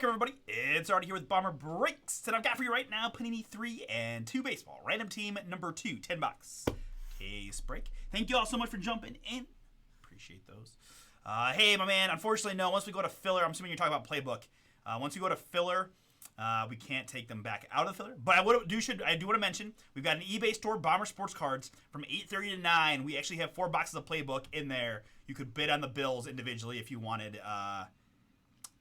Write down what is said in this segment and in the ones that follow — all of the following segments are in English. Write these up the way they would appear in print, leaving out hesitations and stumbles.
Welcome, everybody. It's Artie here with Bomber Breaks, and I've got for you right now Panini 3 and 2 baseball. Random team number 2, $10. Case break. Thank you all so much for jumping in. Appreciate those. Hey, my man. Unfortunately, no. Once we go to filler, I'm assuming you're talking about playbook. Once we go to filler, we can't take them back out of the filler. But I do want to mention we've got an eBay store, Bomber Sports Cards, from 8:30 to 9. We actually have 4 boxes of playbook in there. You could bid on the bills individually if you wanted.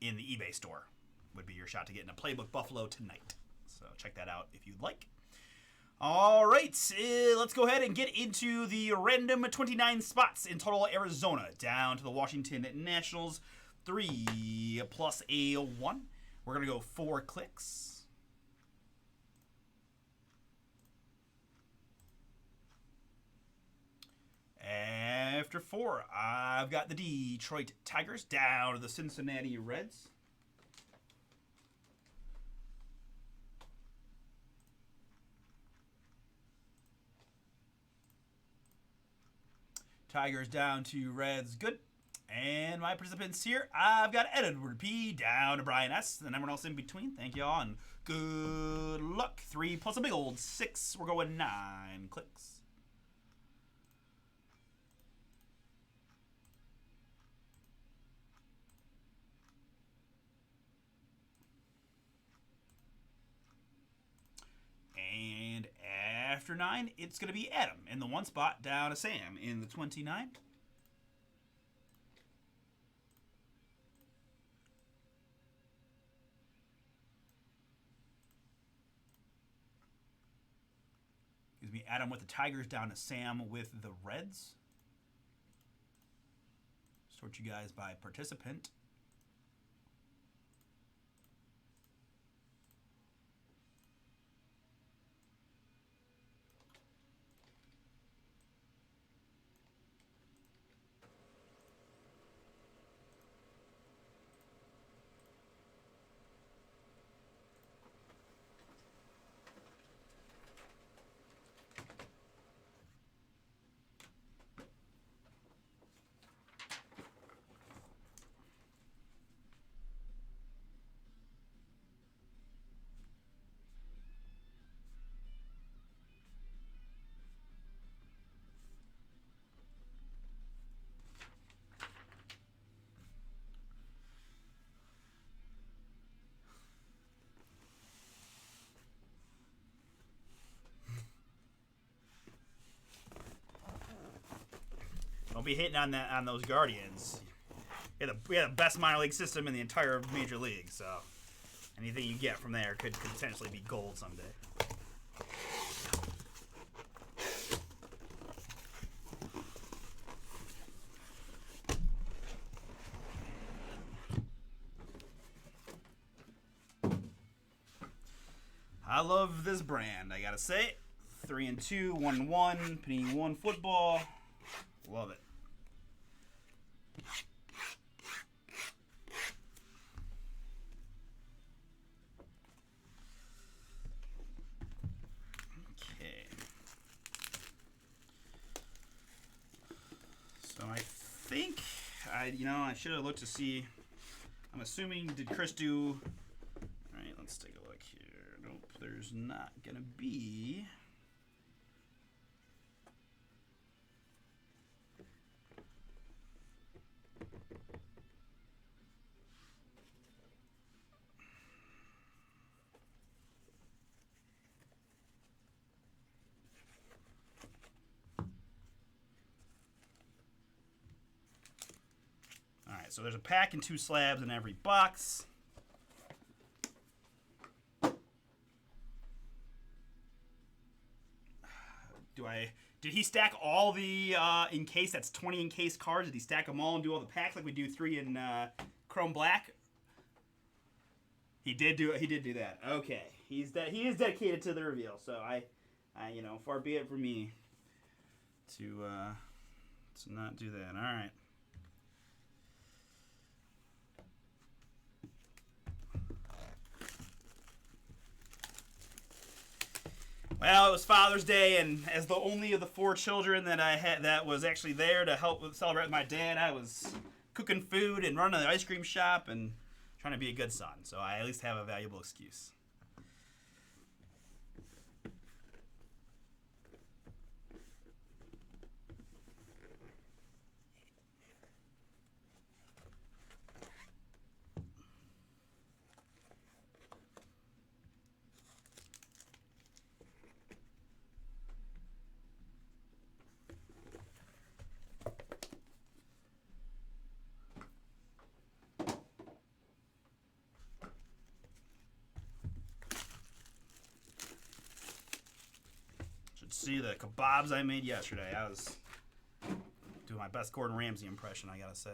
In the eBay store would be your shot to get in a playbook Buffalo tonight. So check that out if you'd like. All right, let's go ahead and get into the random 29 spots in total. Arizona down to the Washington Nationals, 3 plus a 1. We're going to go 4 clicks. After 4, I've got the Detroit Tigers down to the Cincinnati Reds. Tigers down to Reds, good. And my participants here, I've got Edward P down to Brian S. And everyone else in between. Thank you all, and good luck. 3 plus a big old 6. We're going 9 clicks. And after 9, it's going to be Adam in the 1 spot, down to Sam in the 29. Gives me Adam with the Tigers, down to Sam with the Reds. Sort you guys by participant. Don't be hitting on those Guardians. We had the best minor league system in the entire major league, so anything you get from there could potentially be gold someday. I love this brand, I gotta say. 3 and 2, 1 and 1, Panini 1 football. Love it. Okay. So I think I should have looked to see. I'm assuming, did Chris do? All right, let's take a look here. Nope, there's not gonna be. So there's a pack and 2 slabs in every box. Did he stack all the encased? That's 20 encased cards. Did he stack them all and do all the packs like we do 3 in Chrome Black? He did do that. Okay, he is dedicated to the reveal. So I far be it for me to not do that. All right. Well, it was Father's Day, and as the only of the 4 children that I had that was actually there to help celebrate with my dad, I was cooking food and running the ice cream shop and Trying to be a good son, so I at least have a valuable excuse. See the kebabs I made yesterday. I was doing my best Gordon Ramsay impression, I gotta say.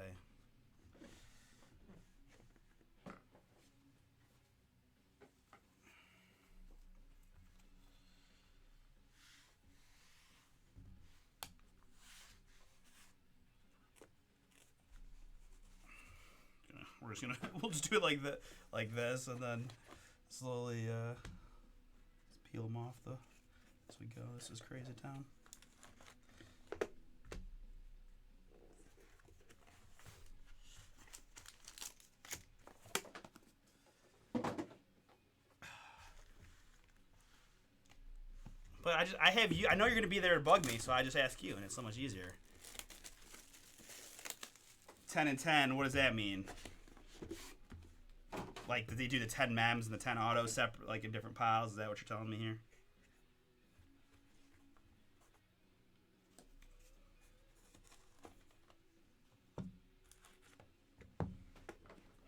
We'll just do it like this, and then slowly let's peel them off as we go. This is crazy town. But I have you. I know you're gonna be there to bug me, so I just ask you, and it's so much easier. 10 and 10. What does that mean? Like, did they do the 10 mems and the 10 autos separate, like in different piles? Is that what you're telling me here?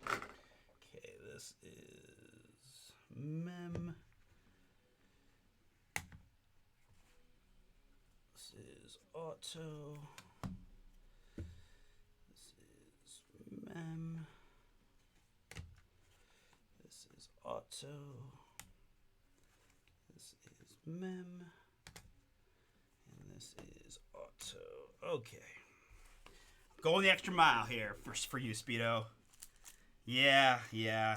Okay, this is mem. This is auto. This is mem. This is auto. This is mem. And this is auto. Okay. Going the extra mile here for you, Speedo. Yeah,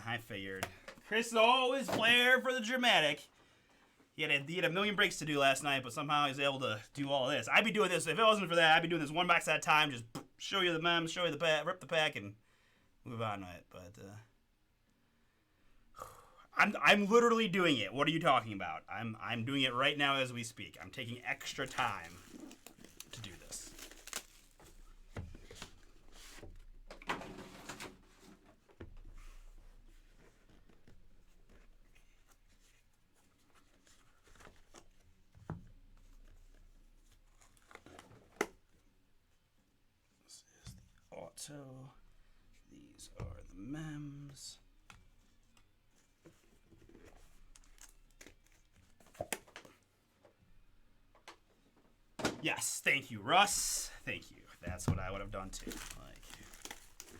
I figured. Chris is always flair for the dramatic. He had a million breaks to do last night, but somehow he's able to do all this. I'd be doing this, if it wasn't for that, I'd be doing this one box at a time, just show you the mems, show you the pack, rip the pack, and move on to it. But, I'm literally doing it. What are you talking about? I'm doing it right now as we speak. I'm taking extra time to do this. This is the auto. These are the mems. Yes, thank you, Russ. Thank you. That's what I would have done too. Like,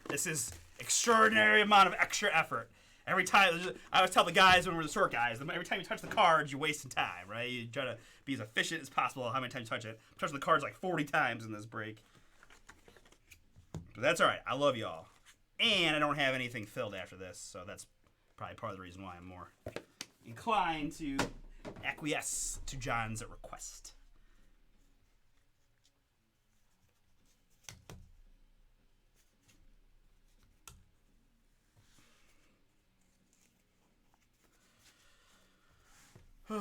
this is extraordinary amount of extra effort. Every time, I always tell the guys when we're the short guys, every time you touch the cards, you're wasting time, right? You try to be as efficient as possible how many times you touch it. I'm touching the cards like 40 times in this break. But that's all right. I love y'all. And I don't have anything filled after this, so that's probably part of the reason why I'm more inclined to acquiesce to John's request. Okay.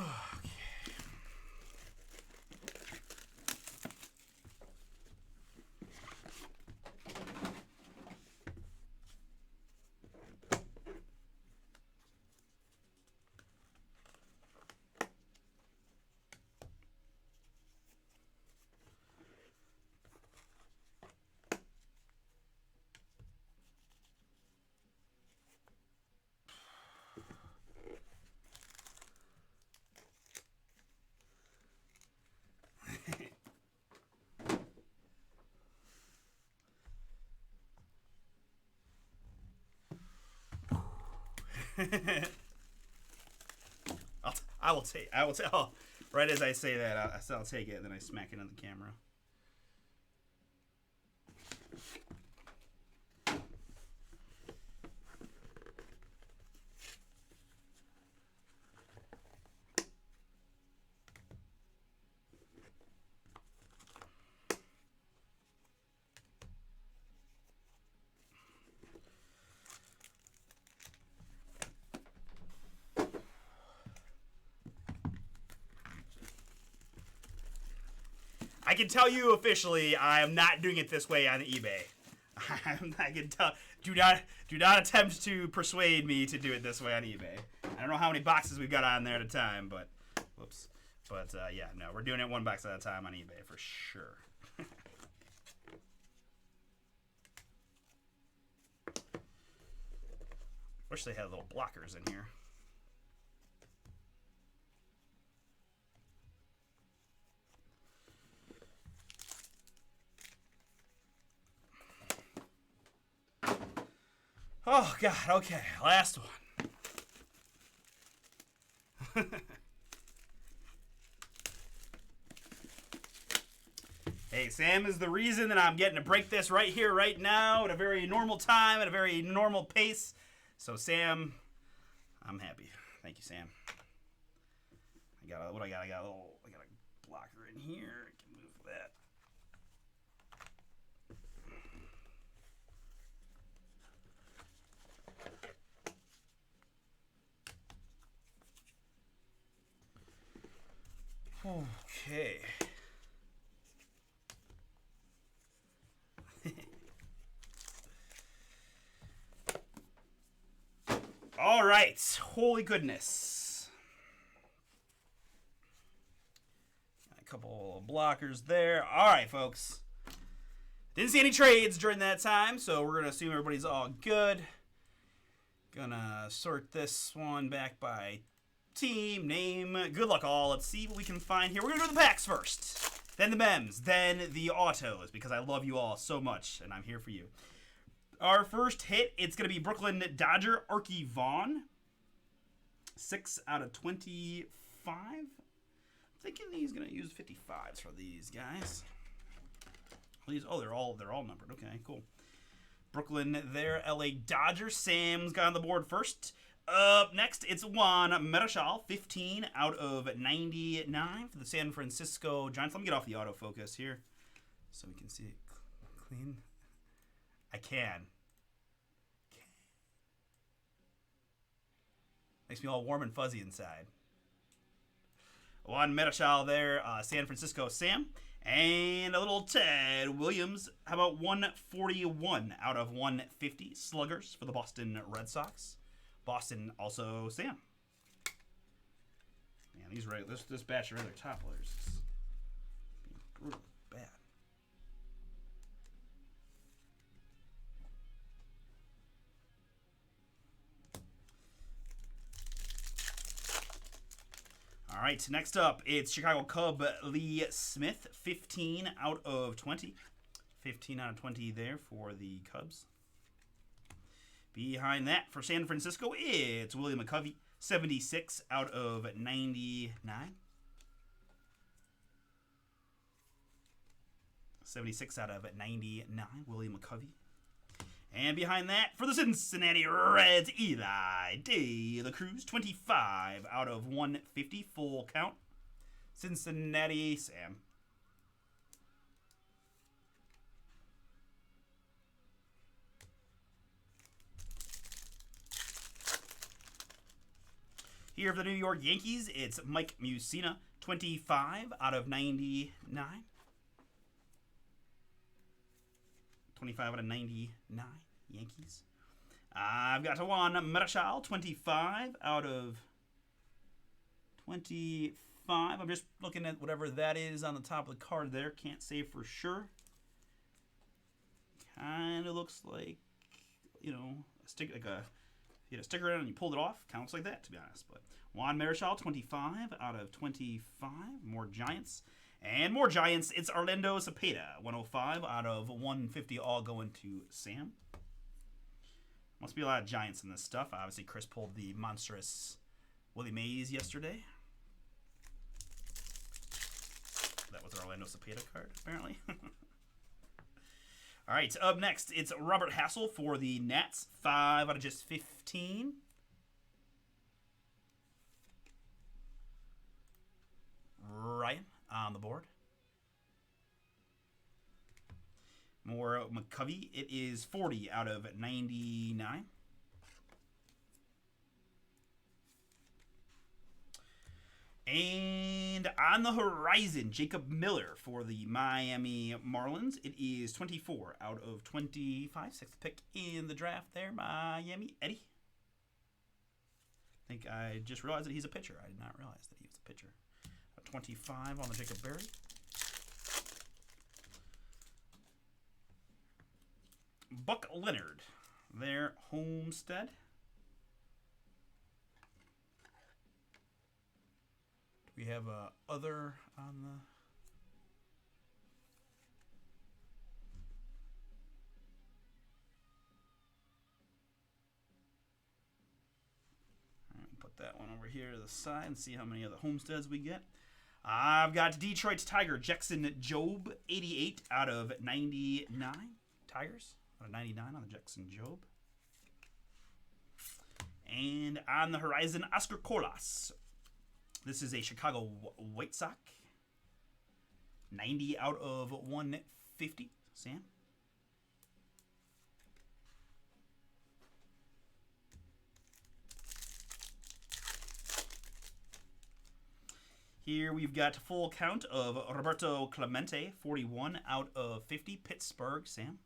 I will take. Oh, right as I say that, I'll take it, and then I smack it on the camera. I can tell you officially, I am not doing it this way on eBay. I can tell. Do not attempt to persuade me to do it this way on eBay. I don't know how many boxes we've got on there at a time, but whoops. But yeah, no, we're doing it one box at a time on eBay for sure. Wish they had little blockers in here. Oh, God. Okay. Last one. Hey, Sam is the reason that I'm getting to break this right here, right now, at a very normal time, at a very normal pace. So, Sam, I'm happy. Thank you, Sam. I got a blocker in here. I can move that. Okay. All right. Holy goodness. Got a couple of blockers there. All right, folks. Didn't see any trades during that time, so we're going to assume everybody's all good. Gonna sort this one back by team, name. Good luck, all. Let's see what we can find here. We're going to do the packs first. Then the mems. Then the autos, because I love you all so much, and I'm here for you. Our first hit, it's going to be Brooklyn Dodger, Archie Vaughn. 6 out of 25. I'm thinking he's going to use 55s for these guys. They're all numbered. Okay, cool. Brooklyn there, LA Dodgers. Sam's got on the board first. Up next, it's Juan Marichal, 15 out of 99 for the San Francisco Giants. Let me get off the autofocus here so we can see it clean. I can. Makes me all warm and fuzzy inside. Juan Marichal there, San Francisco Sam. And a little Ted Williams. How about 141 out of 150 sluggers for the Boston Red Sox? Boston also Sam. Man, this batch of regular top loaders is brutal bad. All right, next up, it's Chicago Cub Lee Smith, 15 out of 20. 15 out of 20 there for the Cubs. Behind that, for San Francisco, it's William McCovey, 76 out of 99. 76 out of 99, William McCovey. And behind that, for the Cincinnati Reds, Eli De La Cruz, 25 out of 150, full count. Cincinnati, Sam. Here for the New York Yankees, it's Mike Mussina, 25 out of 99. 25 out of 99, Yankees. I've got Juan Marichal, 25 out of 25. I'm just looking at whatever that is on the top of the card there. Can't say for sure. Kind of looks like, you know, a stick, like a, you had a sticker in and you pulled it off. Kind of looks like that, to be honest. But Juan Marichal, 25 out of 25. More Giants. And more Giants, it's Orlando Cepeda, 105 out of 150, all going to Sam. Must be a lot of Giants in this stuff. Obviously, Chris pulled the monstrous Willie Mays yesterday. That was an Orlando Cepeda card, apparently. All right, up next, it's Robert Hassel for the Nats, 5 out of just 15. Ryan on the board. More McCovey. It is 40 out of 99. And On the horizon, Jacob Miller for the Miami Marlins. It is 24 out of 25. Sixth pick in the draft there, Miami. Eddie? I think I just realized that he's a pitcher. I did not realize that he was a pitcher. 25 on the Jacob Berry. Buck Leonard, their Homestead. We have other on the... Put that one over here to the side and see how many other Homesteads we get. I've got Detroit Tiger, Jackson Jobe, 88 out of 99. Tigers, out of 99 on the Jackson Jobe. And on the horizon, Oscar Colas. This is a Chicago White Sox. 90 out of 150. Sam? Here we've got full count of Roberto Clemente, 41 out of 50. Pittsburgh, Sam.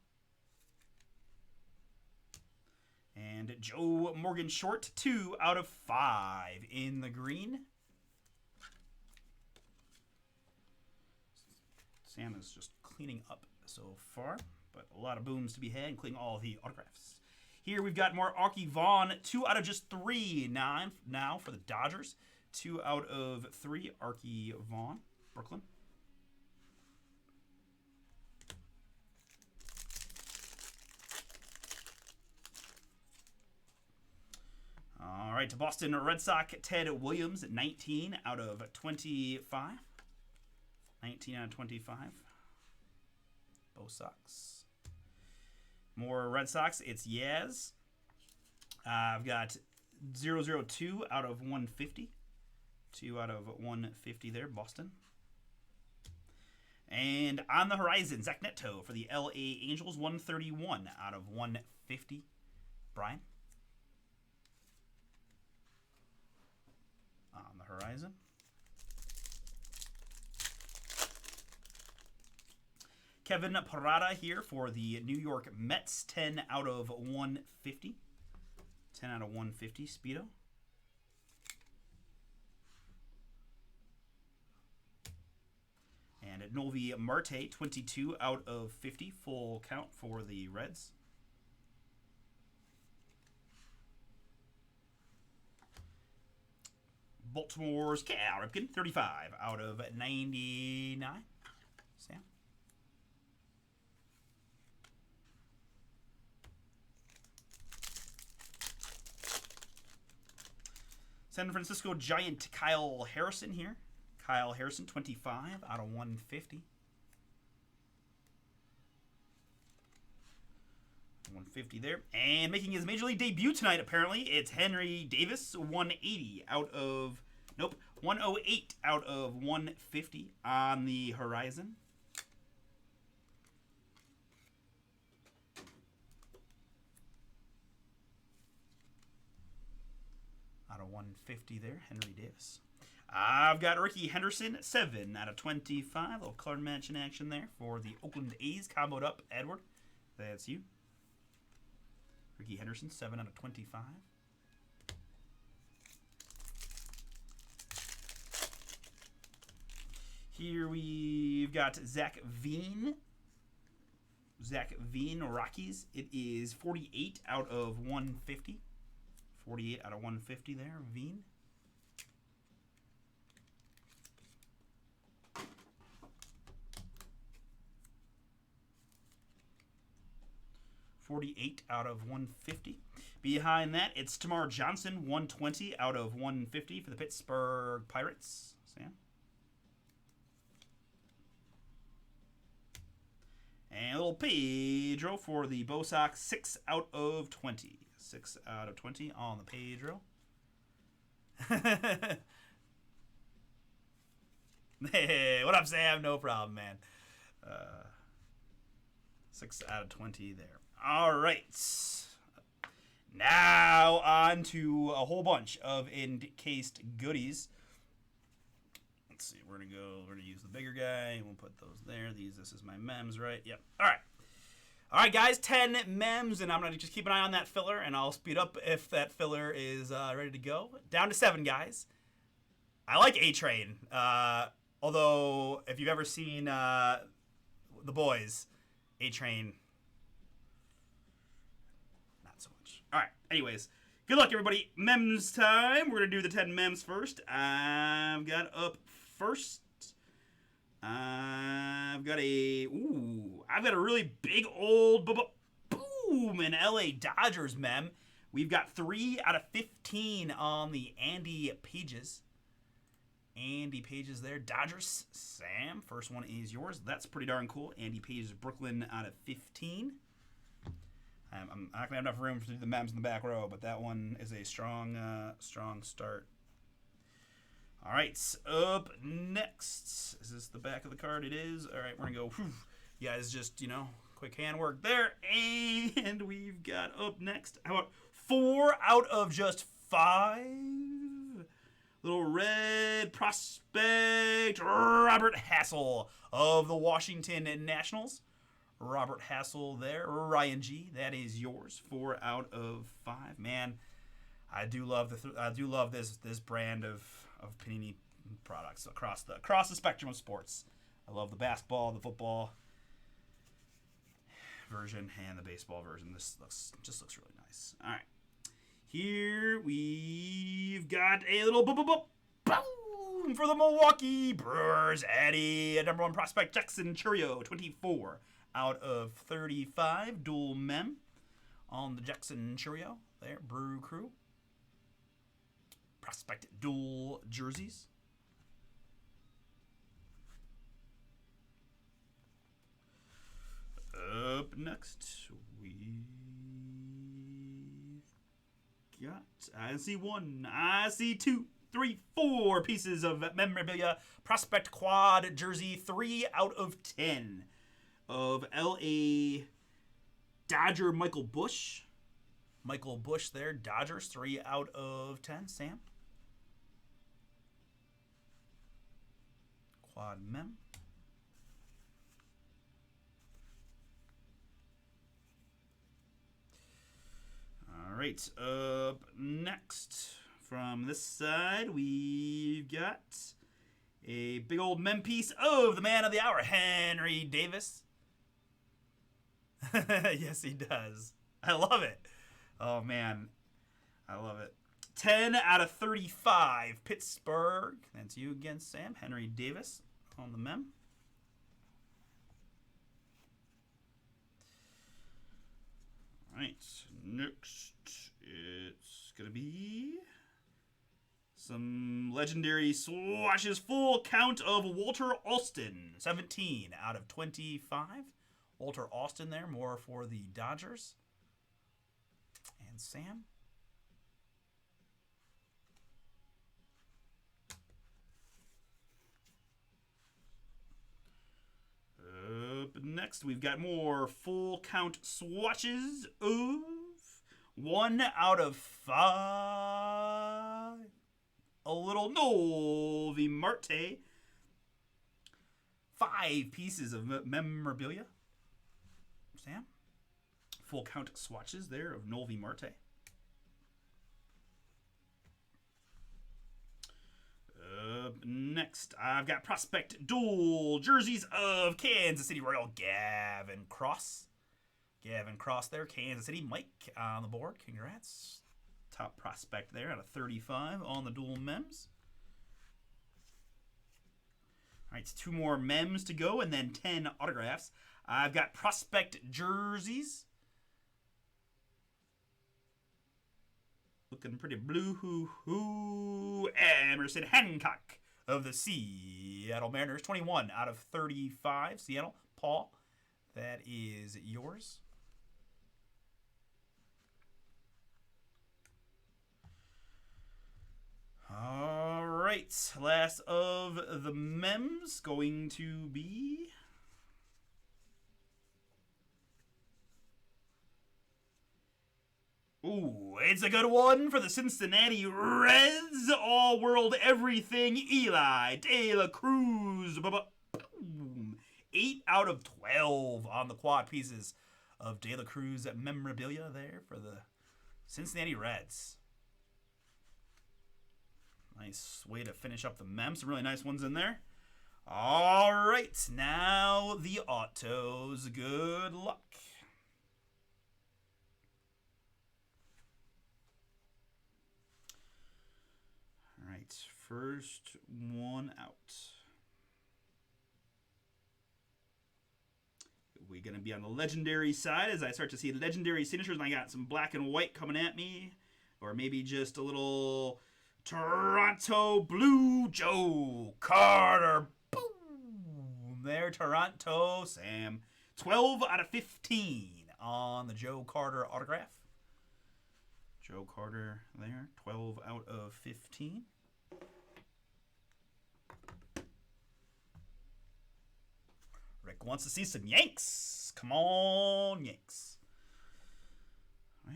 And Joe Morgan Short, 2 out of 5 in the green. Sam is just cleaning up so far, but a lot of booms to be had, including all the autographs. Here we've got more Archie Vaughn, 2 out of just 3 now for the Dodgers. 2 out of 3, Archie Vaughn, Brooklyn. All right, to Boston Red Sox, Ted Williams, 19 out of 25. 19 out of 25. Bo Sox. More Red Sox, it's Yaz. I've got 002 out of 150. 2 out of 150 there, Boston. And on the horizon, Zach Neto for the LA Angels, 131 out of 150. Brian. On the horizon. Kevin Parada here for the New York Mets, 10 out of 150. 10 out of 150, Speedo. And at Novi Marte, 22 out of 50, full count for the Reds. Baltimore's Cal Ripken, 35 out of 99. Sam? San Francisco Giant Kyle Harrison here. Kyle Harrison, 25 out of 150. 150 there. And making his Major League debut tonight, apparently, it's Henry Davis, 180 out of... Nope, 108 out of 150 on the horizon. Out of 150 there, Henry Davis. I've got Ricky Henderson, 7 out of 25. A little color match in action there for the Oakland A's. Comboed up, Edward. That's you. Ricky Henderson, 7 out of 25. Here we've got Zach Veen. Zach Veen, Rockies. It is 48 out of 150. 48 out of 150 there, Veen. $48 out of 150. Behind that, it's Tamar Johnson, 120 out of 150 for the Pittsburgh Pirates. Sam? And a little Pedro for the Bo Sox, 6 out of 20. 6 out of 20 on the Pedro. Hey, what up, Sam? No problem, man. 6 out of 20 there. All right. Now on to a whole bunch of encased goodies. let's see. We're gonna use the bigger guy. We'll put those there. This is my mems, right? Yep. All right, guys. 10 mems, and I'm gonna just keep an eye on that filler, and I'll speed up if that filler is ready to go. Down to 7, guys. I like A-Train. Although, if you've ever seen The Boys, A-Train, not so much. All right. Anyways. Good luck, everybody. Mems time. We're going to do the 10 mems first. I've got up first. I've got a really big old boom in LA Dodgers mem. We've got 3 out of 15 on the Andy Pages. Andy Pages there. Dodgers. Sam, first one is yours. That's pretty darn cool. Andy Pages, Brooklyn out of 15. I'm not going to have enough room to do the mems in the back row, but that one is a strong start. All right, up next. Is this the back of the card? It is. All right, we're going to go. Whew. You guys just, quick handwork there. And we've got up next, how about 4 out of just 5? Little red prospect, Robert Hassel of the Washington Nationals. Robert Hassel there. Ryan G, that is yours. 4 out of 5. Man, I do love this brand of Panini products across the spectrum of sports. I love the basketball, the football version, and the baseball version. This just looks really nice. All right, here we've got a little boom for the Milwaukee Brewers. Eddie, number 1 prospect Jackson Chourio, 24 out of 35. Dual mem on the Jackson Chourio there. Brew Crew. Prospect dual jerseys. Up next, we've got, I see 1, I see 2, 3, 4 pieces of memorabilia. Prospect quad jersey, 3 out of 10. Of L.A. Dodger Michael Bush. Michael Bush there. Dodgers, 3 out of 10. Sam. Quad mem. All right. Up next from this side, we've got a big old mem piece of the man of the hour, Henry Davis. Yes, he does. I love it. Oh, man. I love it. 10 out of 35. Pittsburgh. That's you again, Sam. Henry Davis on the mem. All right. Next, it's going to be some legendary swatches. Full count of Walter Alston. 17 out of 25. Walter Alston there, more for the Dodgers. And Sam. Up next, we've got more full count swatches of 1 out of 5. A little Novi Marte. 5 pieces of memorabilia. Sam. Full count swatches there of Novi Marte. Next, I've got prospect dual jerseys of Kansas City Royal Gavin Cross. Gavin Cross there, Kansas City. Mike on the board. Congrats. Top prospect there out of 35 on the dual mems. All right, 2 more mems to go and then 10 autographs. I've got prospect jerseys. Looking pretty blue. Emerson Hancock of the Seattle Mariners. 21 out of 35. Seattle. Paul, that is yours. All right. Last of the mems going to be... Ooh, it's a good one for the Cincinnati Reds all world everything Eli De La Cruz. Boom. 8 out of 12 on the quad pieces of De La Cruz memorabilia there for the Cincinnati Reds. Nice way to finish up the mem. Some really nice ones in there. All right, now the autos. Good luck. All right, first one out. We're going to be on the legendary side as I start to see legendary signatures, and I got some black and white coming at me. Or maybe just a little Toronto Blue Joe Carter. Boom! There, Toronto Sam. 12 out of 15 on the Joe Carter autograph. Joe Carter there, 12 out of 15. Rick wants to see some Yanks. Come on, Yanks. All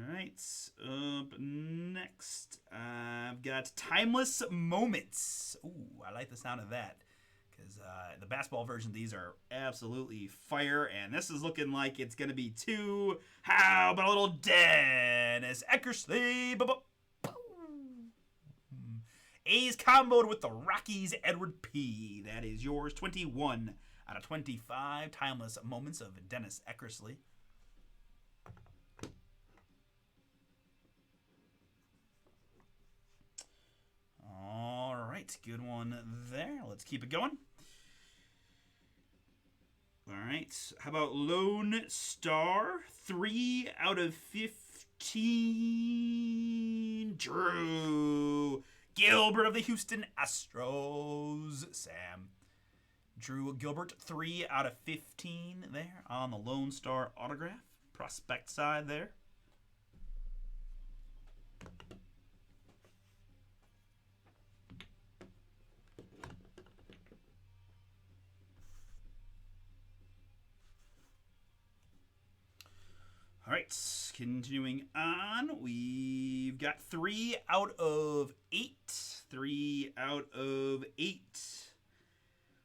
right. Up next, I've got Timeless Moments. Ooh, I like the sound of that. Because the basketball version of these are absolutely fire. And this is looking like it's going to be two. How about a little Dennis Eckersley? A's comboed with the Rockies, Edward P. That is yours. 21 out of 25 timeless moments of Dennis Eckersley. All right, good one there. Let's keep it going. All right, how about Lone Star? 3 out of 15. Drew Gilbert of the Houston Astros. Sam. Drew Gilbert, 3 out of 15 there on the Lone Star autograph. Prospect side there. All right, continuing on, we've got 3 out of 8. 3 out of 8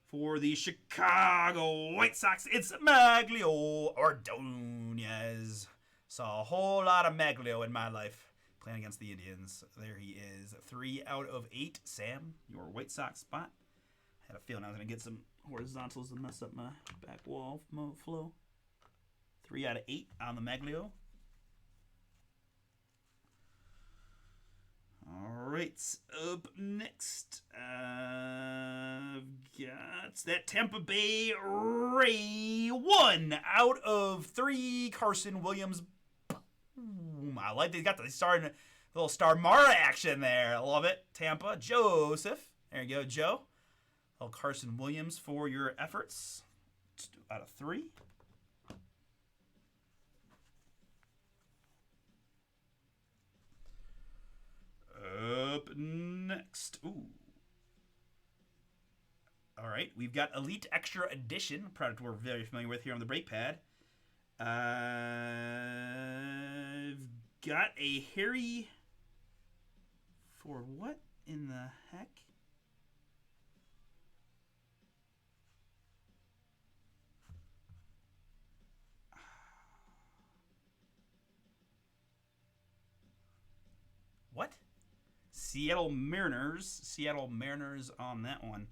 for the Chicago White Sox. It's Maglio Ordonez. Saw a whole lot of Maglio in my life playing against the Indians. There he is. 3 out of 8. Sam, your White Sox spot. I had a feeling I was going to get some horizontals to mess up my back wall flow. 3 out of 8 on the Maglio. All right, up next, I've got that Tampa Bay Ray. 1 out of 3, Carson Williams. Boom. I like they got the little Star Mara action there. I love it. Tampa, Joseph. There you go, Joe. Little Carson Williams for your efforts. 2 out of 3. Up next. Ooh. All right, we've got Elite Extra Edition, a product we're very familiar with here on the brake pad. I've got a Harry Ford. What in the heck? What? Seattle Mariners on that one.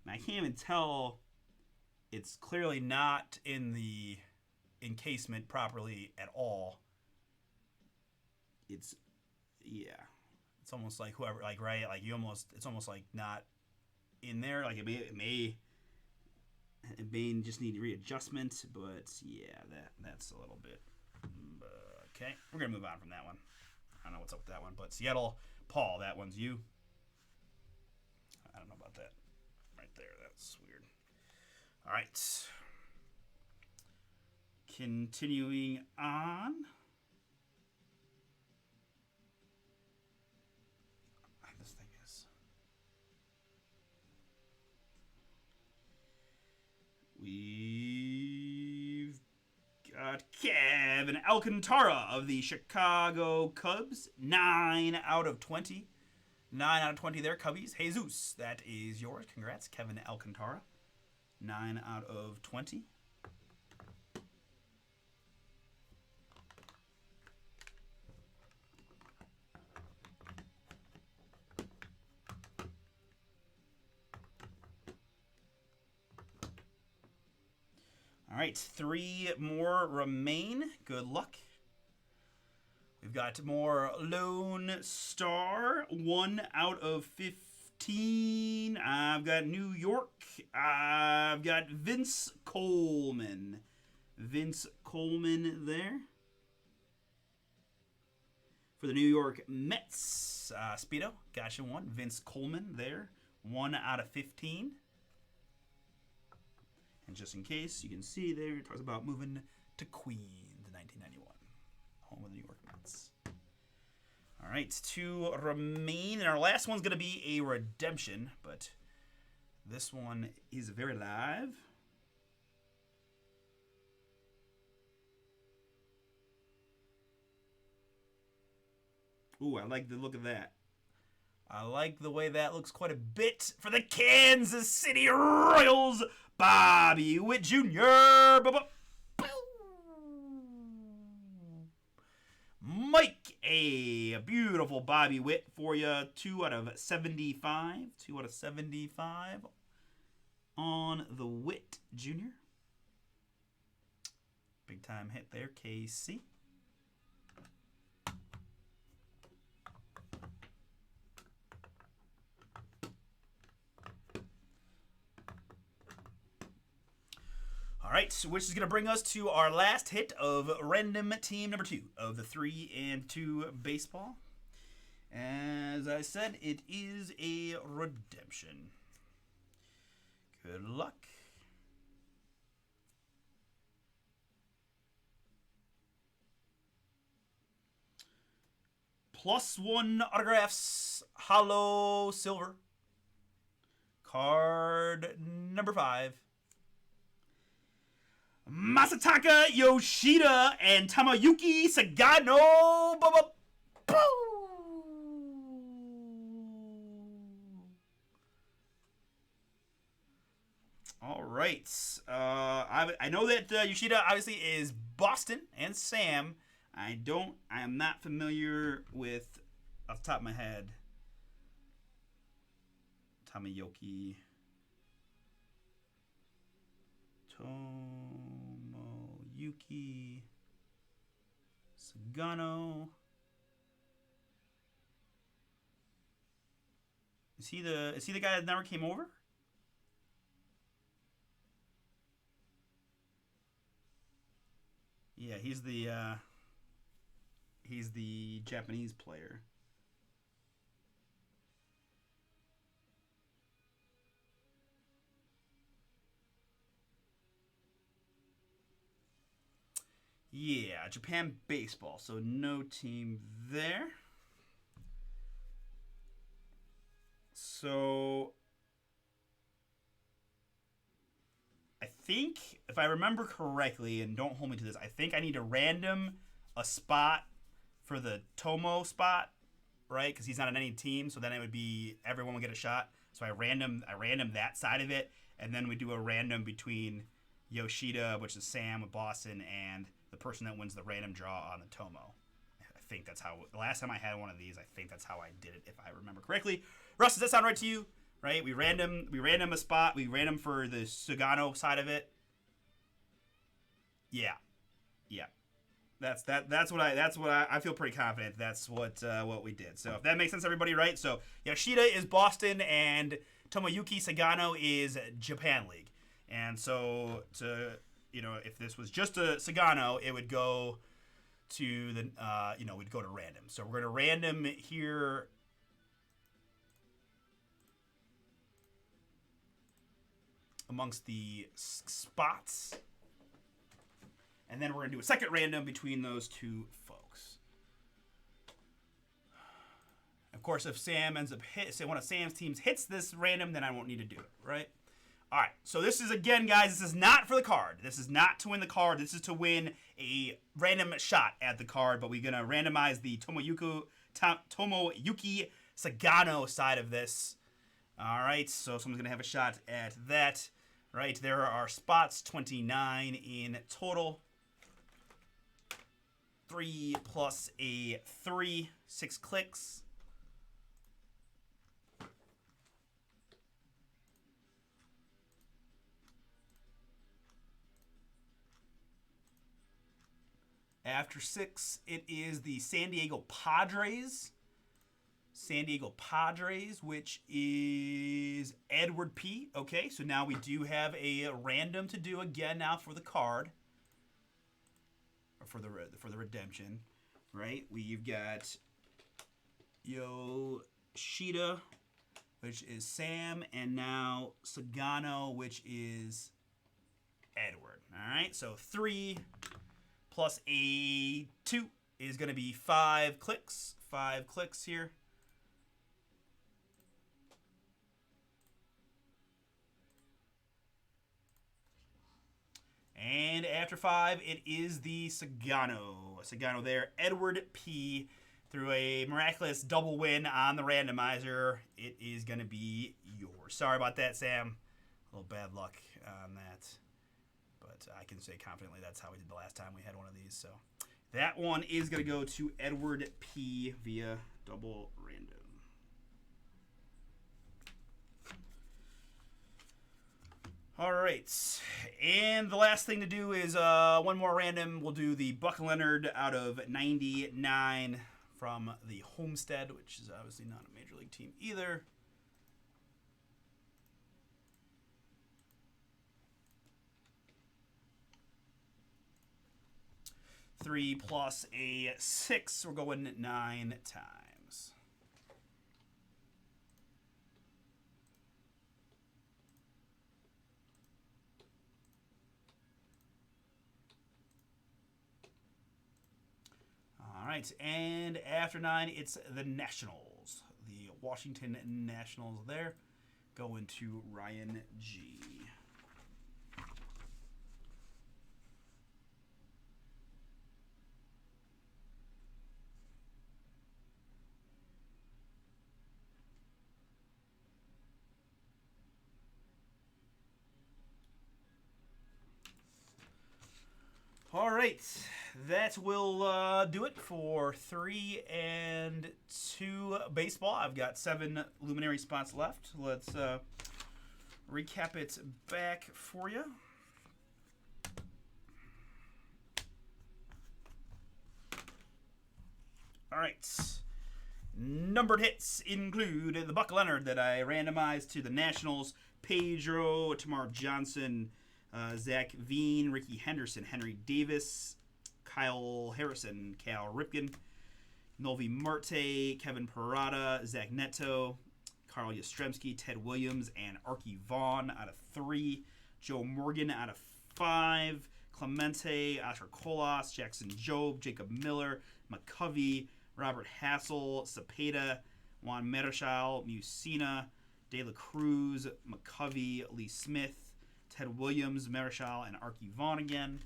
I can't even tell. It's clearly not in the encasement properly at all. It's almost like whoever, like, right, like it's almost like not in there. Like it may just need readjustment, but yeah, that's a little bit. Okay, we're gonna move on from that one. I don't know what's up with that one, but Seattle Paul, that one's you. I don't know about that. Right there, that's weird. All right, continuing on. This thing is. We've got got Kevin Alcantara of the Chicago Cubs. 9 out of 20. 9 out of 20 there, Cubbies. Jesus, that is yours. Congrats, Kevin Alcantara. 9 out of 20. All right, 3 more remain. Good luck. We've got more Lone Star. 1 out of 15. I've got New York. I've got Vince Coleman. Vince Coleman there. For the New York Mets. Speedo, gotcha 1. Vince Coleman there. 1 out of 15. And just in case, you can see there, it talks about moving to Queens in 1991. Home of the New York Mets. All right, 2 remain. And our last one's going to be a redemption, but this one is very live. Ooh, I like the look of that. I like the way that looks quite a bit for the Kansas City Royals. Bobby Witt Jr. Mike, a beautiful Bobby Witt for you. 2 out of 75. 2 out of 75 on the Witt Jr. Big time hit there, KC. All right, which is going to bring us to our last hit of random team number 2 of the 3 and 2 baseball. As I said, it is a redemption. Good luck. +1 autographs, hollow silver. Card number 5. Masataka Yoshida and Tamayuki Sagano. All right. I know that Yoshida obviously is Boston and Sam. I am not familiar with, off the top of my head, Tamayuki. Tomoyuki Sagano. Is he the guy that never came over? Yeah, he's the Japanese player. Yeah, Japan baseball, so no team there. So I think, if I remember correctly, and don't hold me to this, I think I need to random a spot for the Tomo spot, right? Because he's not on any team, so then it would be everyone would get a shot. So I random that side of it, and then we do a random between Yoshida, which is Sam with Boston, and the person that wins the random draw on the Tomo. I think that's how, the last time I had one of these, I think that's how I did it, if I remember correctly. Russ, does that sound right to you? Right? We random a spot. We random for the Sugano side of it. Yeah. That's what I feel pretty confident. That's what we did. So if that makes sense, everybody, right? So Yoshida is Boston and Tomoyuki Sagano is Japan League. And so if this was just a Sagano, it would go to the we'd go to random. So we're going to random here. Amongst the spots. And then we're going to do a second random between those two folks. Of course, if Sam ends up say one of Sam's teams hits this random, then I won't need to do it, right? All right, so this is, again, guys, this is not for the card. This is not to win the card. This is to win a random shot at the card, but we're going to randomize the Tomoyuki Sagano side of this. All right, so someone's going to have a shot at that. Right, there are spots, 29 in total. 3 plus a 3, 6 clicks. After 6, it is the San Diego Padres. San Diego Padres, which is Edward P. Okay, so now we do have a random to do again now for the card. Or for the redemption. Right? We've got Yoshida, which is Sam, and now Sagano, which is Edward. Alright, so 3 plus a 2 is going to be 5 clicks. 5 clicks here. And after 5, it is the Sagano. Sagano there. Edward P. Through a miraculous double win on the randomizer. It is going to be yours. Sorry about that, Sam. A little bad luck on that. But I can say confidently that's how we did the last time we had one of these. So that one is going to go to Edward P. via double random. All right, and the last thing to do is one more random. We'll do the Buck Leonard out of 99 from the Homestead, which is obviously not a Major League team either. Three plus a 6. We're going 9 times. All right, and after 9, it's the Nationals. The Washington Nationals there. Going to Ryan G. All right, that will do it for 3 and 2 baseball. I've got 7 luminary spots left. Let's recap it back for you. All right. Numbered hits include the Buck Leonard that I randomized to the Nationals, Pedro, Tamar Johnson, Zach Veen, Ricky Henderson, Henry Davis, Kyle Harrison, Cal Ripken, Novi Marte, Kevin Parada, Zach Neto, Carl Yastrzemski, Ted Williams, and Archie Vaughn out of 3, Joe Morgan out of 5, Clemente, Oscar Colas, Jackson Jobe, Jacob Miller, McCovey, Robert Hassel, Cepeda, Juan Marichal, Musina, De La Cruz, McCovey, Lee Smith, Ted Williams, Marichal, and Archie Vaughn again.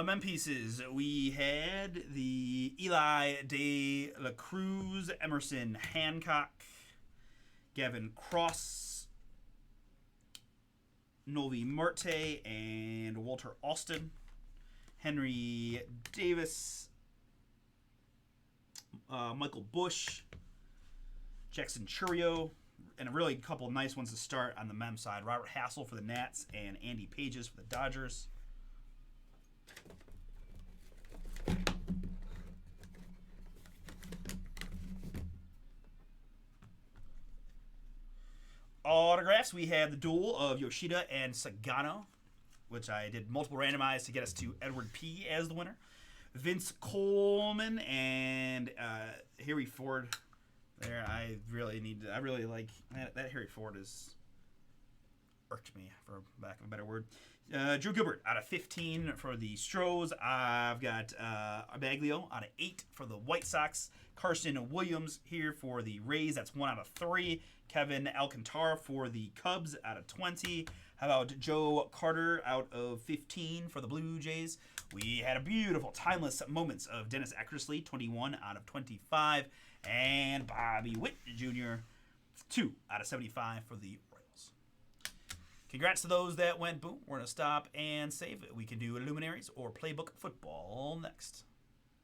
Men pieces. We had the Eli De La Cruz, Emerson Hancock, Gavin Cross, Novi Marte, and Walter Austin. Henry Davis, Michael Bush, Jackson Churio, and a really couple nice ones to start on the Mem side. Robert Hassel for the Nats and Andy Pages for the Dodgers. Autographs, we have the duel of Yoshida and Sagano, which I did multiple randomized to get us to Edward P. as the winner. Vince Coleman and Harry Ford. There, I really like that Harry Ford has irked me, for lack of a better word. Drew Gilbert out of 15 for the Stros. I've got Baglio out of 8 for the White Sox. Carson Williams here for the Rays. That's 1 out of 3. Kevin Alcantara for the Cubs out of 20. How about Joe Carter out of 15 for the Blue Jays? We had a beautiful timeless moments of Dennis Eckersley, 21 out of 25. And Bobby Witt Jr., 2 out of 75 for the Royals. Congrats to those that went boom. We're going to stop and save it. We can do Luminaries or Playbook Football next.